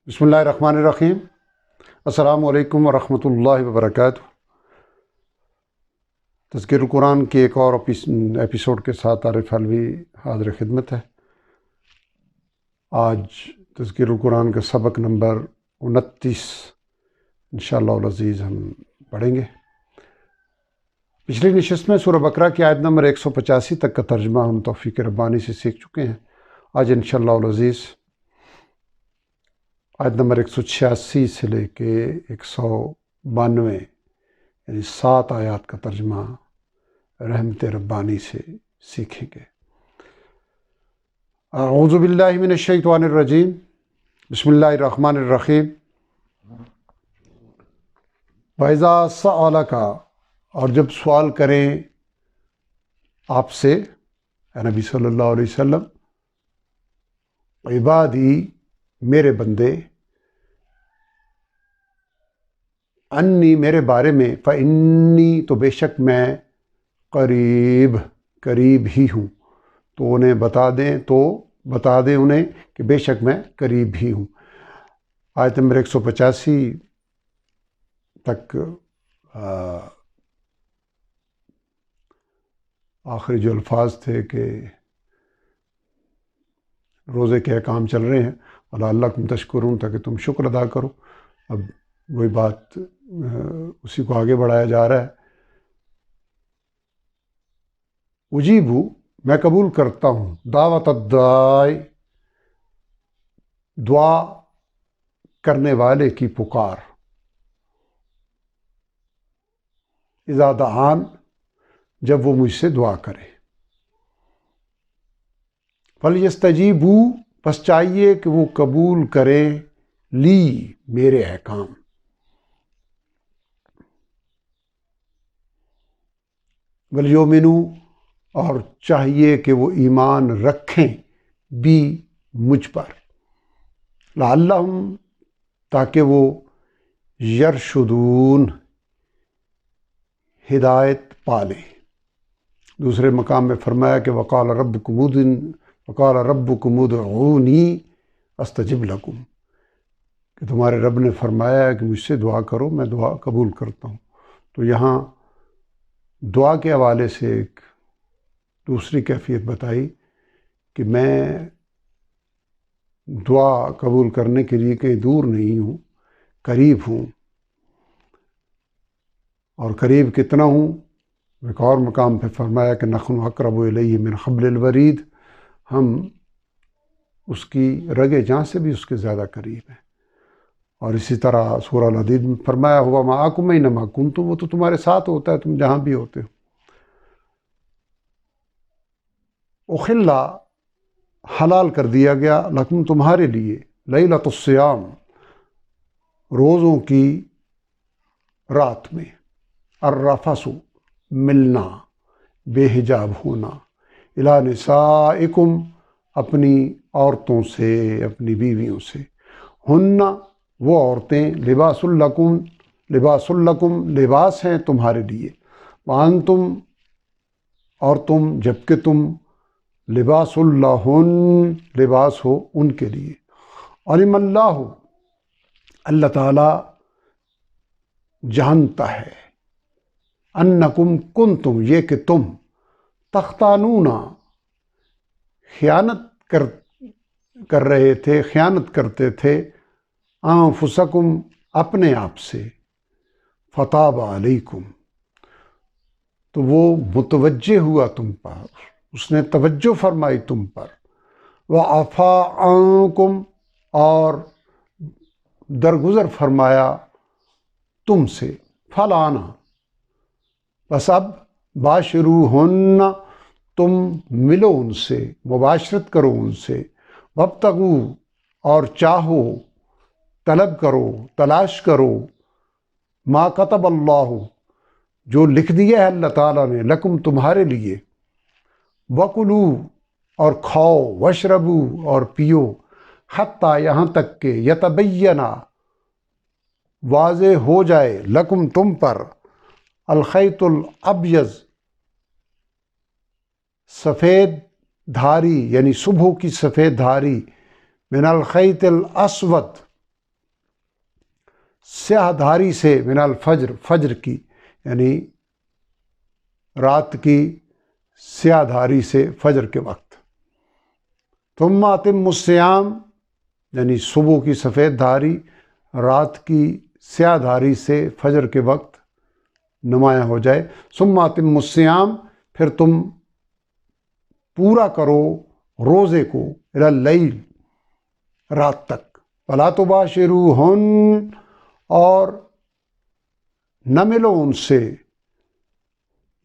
بسم اللہ الرحمن الرحیم۔ السلام علیکم ورحمۃ اللہ وبرکاتہ۔ تذکیر القرآن کے ایک اور ایپیسوڈ کے ساتھ عارف حلوی حاضر خدمت ہے۔ آج تذکیر القرآن کا سبق نمبر 29 انشاءاللہ العزیز ہم پڑھیں گے۔ پچھلی نشست میں سورہ بقرہ کی آیت نمبر 185 تک کا ترجمہ ہم توفیق ربانی سے سیکھ چکے ہیں۔ آج انشاءاللہ العزیز آیت نمبر 186 سے لے کے 192 یعنی 7 آیات کا ترجمہ رحمت ربانی سے سیکھیں گے۔ اعوذ باللہ من الشیطان الرجیم، بسم اللہ الرحمن الرحیم۔ وَإِذَا سَأَلَكَ، اور جب سوال کریں آپ سے اے نبی صلی اللہ علیہ وسلم، عبادی میرے بندے، انی میرے بارے میں، فَإِنِّي تو بے شک میں، قریب ہی ہوں، تو انہیں بتا دیں انہیں کہ بے شک میں قریب ہی ہوں۔ آیت نمبر 185 تک آخری جو الفاظ تھے کہ روزے کے احکام چل رہے ہیں، وَلَعَلَّكُمْ تَشْكُرُونَ، تاکہ تم شکر ادا کرو۔ اب وہی بات اسی کو آگے بڑھایا جا رہا ہے۔ اجیبو، میں قبول کرتا ہوں، دعوت الداعی، دعا کرنے والے کی پکار، اذا دعان، جب وہ مجھ سے دعا کرے، فَلْيَسْتَجِیبُوا، پس چاہیے کہ وہ قبول کریں، لی میرے احکام، وَلْيُؤْمِنُوا، اور چاہیے کہ وہ ایمان رکھیں، بھی مجھ پر، لعلہم، تاکہ وہ یرشدون، ہدایت پالیں۔ دوسرے مقام میں فرمایا کہ وقال ربکم ادعونی استجب لکم، کہ تمہارے رب نے فرمایا ہے کہ مجھ سے دعا کرو، میں دعا قبول کرتا ہوں۔ تو یہاں دعا کے حوالے سے ایک دوسری کیفیت بتائی کہ میں دعا قبول کرنے کے لیے کہیں دور نہیں ہوں، قریب ہوں۔ اور قریب کتنا ہوں؟ ایک اور مقام پہ فرمایا کہ نحن اقرب الیہ من حبل الورید، ہم اس کی رگ جاں سے بھی اس کے زیادہ قریب ہیں۔ اور اسی طرح سورہ الحدید میں فرمایا ہوا معکم اینما کنتم، وہ تو تمہارے ساتھ ہوتا ہے، تم جہاں بھی ہوتے ہو۔ اخلا، حلال کر دیا گیا، لکم تمہارے لیے، لیلۃ الصیام، روزوں کی رات میں، الرفث، ملنا، بے حجاب ہونا، الی نسائکم، اپنی عورتوں سے، اپنی بیویوں سے، ہن، وہ عورتیں، لباس لکم، لباس ہیں تمہارے لیے، وانتم، اور تم، جبکہ تم، لباس لہن، لباس ہو ان کے لیے۔ علم اللہ، اللہ تعالیٰ جانتا ہے، انکم کنتم، یہ کہ تم، تختانون، خیانت کر رہے تھے، خیانت کرتے تھے، انفسکم، اپنے آپ سے، فتاب علیکم، تو وہ متوجہ ہوا تم پر، اس نے توجہ فرمائی تم پر، وعفا عنکم، اور درگزر فرمایا تم سے، فلانا، بس اب، باشروہن، تم ملو ان سے، مباشرت کرو ان سے، وابتغوا، اور چاہو، طلب کرو، تلاش کرو، ما کتب اللہ، جو لکھ دیا ہے اللہ تعالیٰ نے، لکم تمہارے لیے، وکلوا، اور کھاؤ، واشربوا، اور پیو، حتیٰ یہاں تک کہ یتبینہ، واضح ہو جائے، لکم تم پر، الخیط الابیض، سفید دھاری، یعنی صبح کی سفید دھاری، من الخیط الاسود، سیاہ دھاری سے، من الفجر، فجر کی یعنی رات کی سیاہ دھاری سے، فجر کے وقت۔ ثم اتم الصیام یعنی صبح کی سفید دھاری رات کی سیاہ دھاری سے فجر کے وقت نمایاں ہو جائے۔ ثم اتم الصیام پھر تم پورا کرو روزے کو، الی اللیل رات تک۔ ولا تباشروہن اور نہ ملو ان سے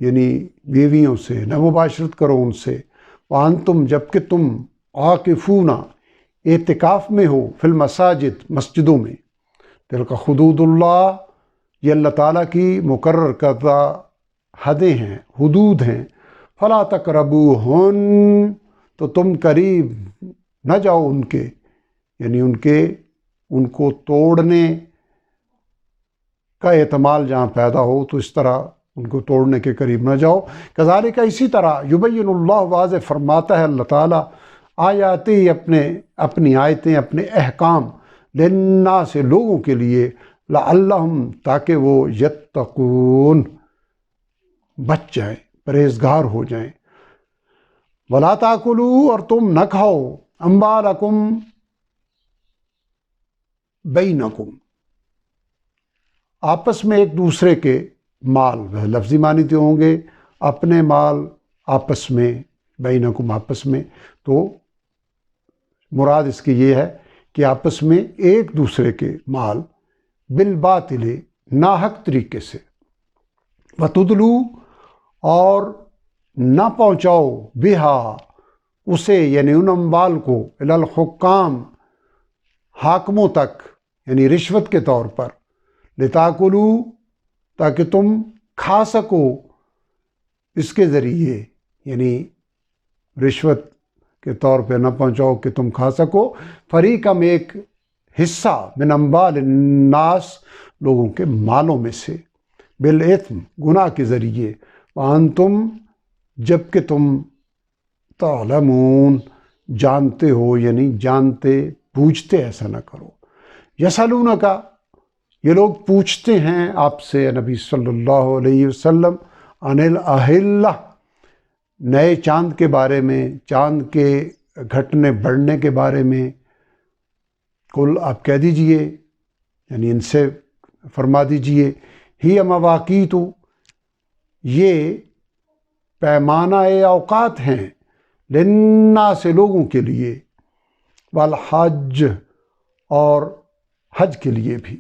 یعنی بیویوں سے، نہ مباشرت کرو ان سے، وانتم جبکہ تم عاکفون اعتکاف میں ہو، فی المساجد مسجدوں میں۔ تلک حدود اللہ یہ اللہ تعالیٰ کی مقرر کردہ حدیں ہیں، حدود ہیں۔ فلا تقربوہن تو تم قریب نہ جاؤ ان کے یعنی ان کو توڑنے کا احتمال جہاں پیدا ہو تو اس طرح ان کو توڑنے کے قریب نہ جاؤ۔ کذالک اسی طرح یبین اللہ واضح فرماتا ہے اللہ تعالیٰ آیاتی اپنی آیتیں، اپنے احکام، للناس سے لوگوں کے لیے، لعلہم تاکہ وہ یتقون بچ جائیں، پرہیزگار ہو جائیں۔ ولا تاکلوا اور تم نہ کھاؤ اموالکم بینکم آپس میں ایک دوسرے کے مال، لفظی معنی تو ہوں گے اپنے مال آپس میں، بینکم آپس میں، تو مراد اس کی یہ ہے کہ آپس میں ایک دوسرے کے مال بالباطل ناحق طریقے سے، وتدلو اور نہ پہنچاؤ بہا اسے یعنی ان اموال کو، الی الحکام حاکموں تک یعنی رشوت کے طور پر، لتاکلوا تاکہ تم کھا سکو اس کے ذریعے یعنی رشوت کے طور پہ نہ پہنچاؤ کہ تم کھا سکو، فریقم ایک حصہ، من اموال الناس لوگوں کے مالوں میں سے، بالاثم گناہ کے ذریعے، وانتم جبکہ تم تعلمون جانتے ہو یعنی جانتے بوجھتے ایسا نہ کرو۔ یسألونک یہ لوگ پوچھتے ہیں آپ سے نبی صلی اللہ علیہ وسلم، عن الاہلہ نئے چاند کے بارے میں، چاند کے گھٹنے بڑھنے کے بارے میں۔ قل آپ کہہ دیجئے یعنی ان سے فرما دیجئے، ہی مواقیت یہ پیمانہ اوقات ہیں، للناس لوگوں کے لیے، والحج اور حج کے لیے بھی،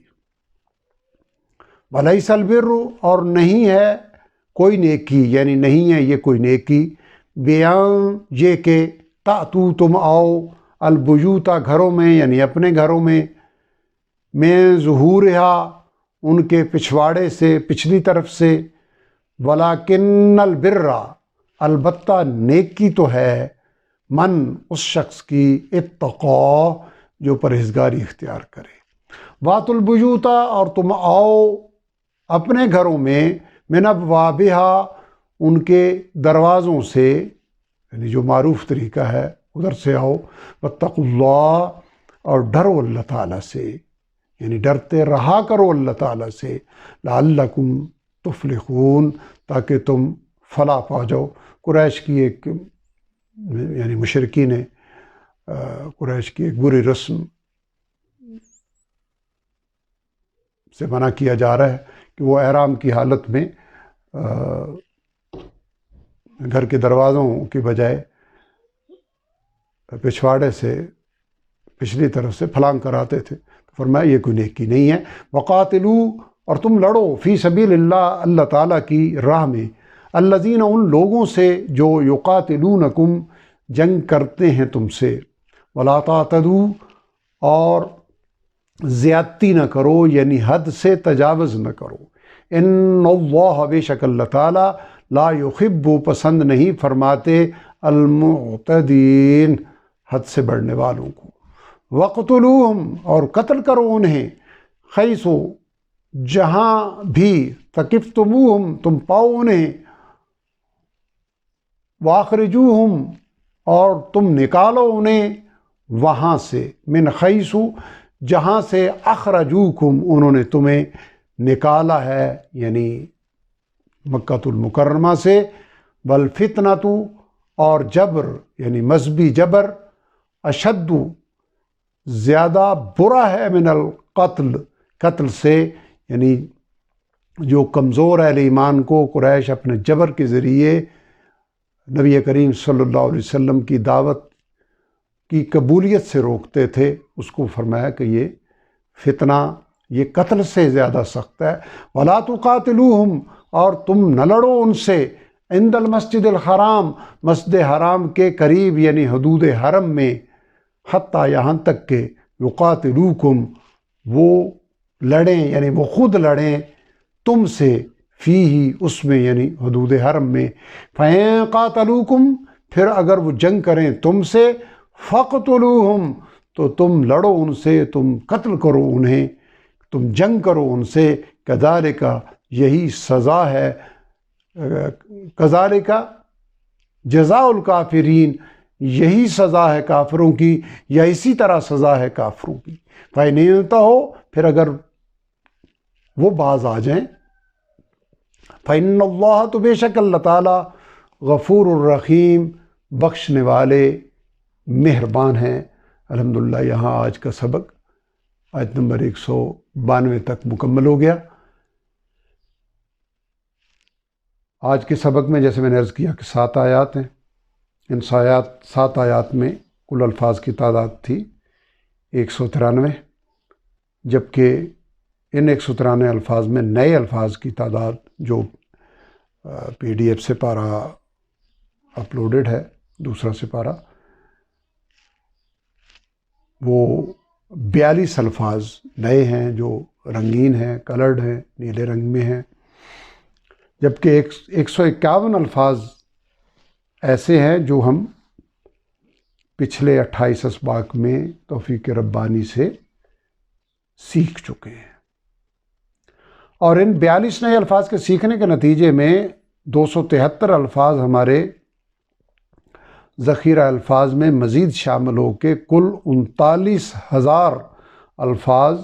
ولیس البر اور نہیں ہے کوئی نیکی یعنی نہیں ہے یہ کوئی نیکی، بیان یہ کہ تأتو تم آؤ، البیوتا گھروں میں یعنی اپنے گھروں میں، ظہورہا ان کے پچھواڑے سے، پچھلی طرف سے، ولیکن البر البتہ نیکی تو ہے، من اس شخص کی، اتقا جو پرہیزگاری اختیار کرے۔ واتوا البیوتا اور تم آؤ اپنے گھروں میں، من ابوابہا ان کے دروازوں سے یعنی جو معروف طریقہ ہے ادھر سے آؤ، واتقوا اللہ اور ڈرو اللہ تعالیٰ سے یعنی ڈرتے رہا کرو اللہ تعالیٰ سے، لعلکم تفلحون تاکہ تم فلاح پا جاؤ۔ قریش کی ایک یعنی مشرکین قریش کی ایک بری رسم سے منع کیا جا رہا ہے کہ وہ احرام کی حالت میں گھر کے دروازوں کی بجائے پچھواڑے سے، پچھلی طرف سے پھلانگ کراتے تھے۔ فرمایا یہ کوئی نیکی نہیں ہے۔ وقاتلو اور تم لڑو، فی سبیل اللہ اللہ تعالیٰ کی راہ میں، الذین ان لوگوں سے جو یقاتلونکم جنگ کرتے ہیں تم سے، ولا تعتدوا اور زیادتی نہ کرو یعنی حد سے تجاوز نہ کرو، ان اللہ بے شک اللہ تعالیٰ لا یحب پسند نہیں فرماتے المعتدین حد سے بڑھنے والوں کو۔ وقتلوہم اور قتل کرو انہیں، حیث جہاں بھی، ثقفتموہم تم پاؤ انہیں، واخرجوہم اور تم نکالو انہیں وہاں سے، من حیث جہاں سے اخرجوکم انہوں نے تمہیں نکالا ہے، یعنی مکۃ المکرمہ سے، والفتنۃ اور جبر یعنی مذہبی جبر، اشد زیادہ برا ہے من القتل قتل سے، یعنی جو کمزور اہل ایمان کو قریش اپنے جبر کے ذریعے نبی کریم صلی اللہ علیہ وسلم کی دعوت کی قبولیت سے روکتے تھے، اس کو فرمایا کہ یہ فتنہ یہ قتل سے زیادہ سخت ہے۔ وَلَا تُقَاتِلُوهُمْ اور تم نہ لڑو ان سے، عند المسجد الحرام مسجد حرام کے قریب یعنی حدود حرم میں، حتیٰ یہاں تک کہ یقاتلوکم وہ لڑیں یعنی وہ خود لڑیں تم سے، فیہ اس میں یعنی حدود حرم میں، فَإِن قَاتَلُوكُمْ پھر اگر وہ جنگ کریں تم سے، فَاقْتُلُوهُمْ تو تم لڑو ان سے، تم قتل کرو انہیں، تم جنگ کرو ان سے، کذالک یہی سزا ہے، کذالک جزاء الکافرین یہی سزا ہے کافروں کی، یا اسی طرح سزا ہے کافروں کی۔ فَإِنِ انتہوا پھر اگر وہ باز آ جائیں، فَإِنَّ اللَّهَ تو بے شک اللہ تعالیٰ غفور الرحیم بخشنے والے مہربان ہیں۔ الحمدللہ یہاں آج کا سبق آیت نمبر 192 تک مکمل ہو گیا۔ آج کے سبق میں جیسے میں نے عرض کیا کہ 7 آیات ہیں، ان 7 آیات میں کل الفاظ کی تعداد تھی 193، جبکہ ان 193 الفاظ میں نئے الفاظ کی تعداد جو PDF سے پارہ اپلوڈڈ ہے، دوسرا سپارہ، وہ 42 الفاظ نئے ہیں جو رنگین ہیں، کلرڈ ہیں، نیلے رنگ میں ہیں، جبکہ 151 الفاظ ایسے ہیں جو ہم پچھلے 28 اسباق میں توفیق ربانی سے سیکھ چکے ہیں، اور ان 42 نئے الفاظ کے سیکھنے کے نتیجے میں 273 الفاظ ہمارے ذخیرہ الفاظ میں مزید شامل ہو کے کل 39,000 الفاظ،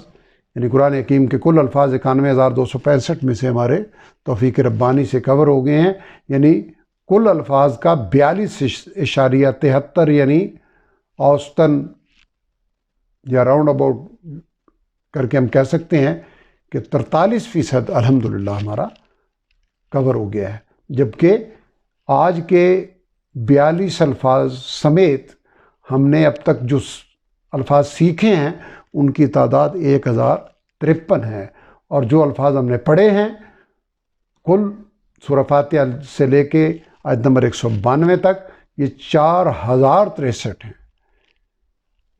یعنی قرآن حکیم کے کل الفاظ 91,265 میں سے ہمارے توفیق ربانی سے کور ہو گئے ہیں، یعنی کل الفاظ کا 42.73 یعنی اوسطاً یا راؤنڈ اباؤٹ کر کے ہم کہہ سکتے ہیں کہ 43% الحمدللہ ہمارا کور ہو گیا ہے، جبکہ آج کے 42 الفاظ سمیت ہم نے اب تک جو الفاظ سیکھے ہیں ان کی تعداد 1053 ہے، اور جو الفاظ ہم نے پڑھے ہیں کل سورہ فاتحہ سے لے کے آیت نمبر 192 تک یہ 4063 ہیں،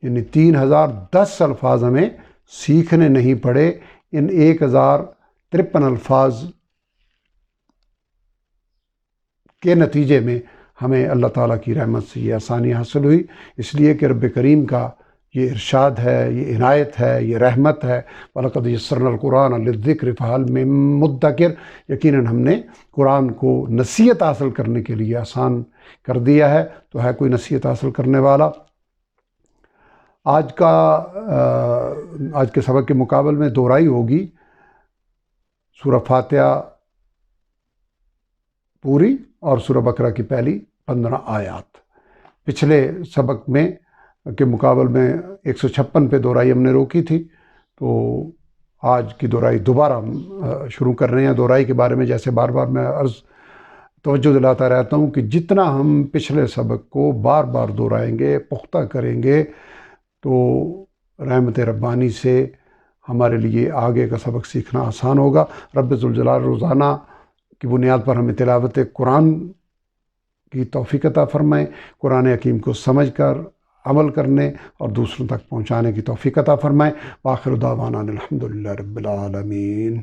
یعنی 3010 الفاظ ہمیں سیکھنے نہیں پڑے۔ ان 1053 الفاظ کے نتیجے میں ہمیں اللہ تعالیٰ کی رحمت سے یہ آسانی حاصل ہوئی، اس لیے کہ رب کریم کا یہ ارشاد ہے، یہ عنایت ہے، یہ رحمت ہے، وَلَقَدْ يَسَّرْنَا الْقُرْآنَ لِلذِّكْرِ فَهَلْ مِن مُدَّكِرٍ، یقیناً ہم نے قرآن کو نصیحت حاصل کرنے کے لیے آسان کر دیا ہے، تو ہے کوئی نصیحت حاصل کرنے والا۔ آج کے سبق کے مقابل میں دہرائی ہوگی سورہ فاتحہ پوری اور سورہ بقرہ کی پہلی 15 آیات۔ پچھلے سبق میں کے مقابل میں 156 پہ دہرائی ہم نے روکی تھی، تو آج کی دہرائی دوبارہ ہم شروع کر رہے ہیں۔ دہرائی کے بارے میں جیسے بار بار میں توجہ دلاتا رہتا ہوں کہ جتنا ہم پچھلے سبق کو بار بار دہرائیں گے، پختہ کریں گے، تو رحمت ربانی سے ہمارے لیے آگے کا سبق سیکھنا آسان ہوگا۔ رب ذوالجلال روزانہ کی بنیاد پر ہمیں تلاوت قرآن کی توفیق عطا فرمائیں، قرآن حکیم کو سمجھ کر عمل کرنے اور دوسروں تک پہنچانے کی توفیق عطا فرمائیں۔ وآخر دعوانا الحمدللہ رب العالمین۔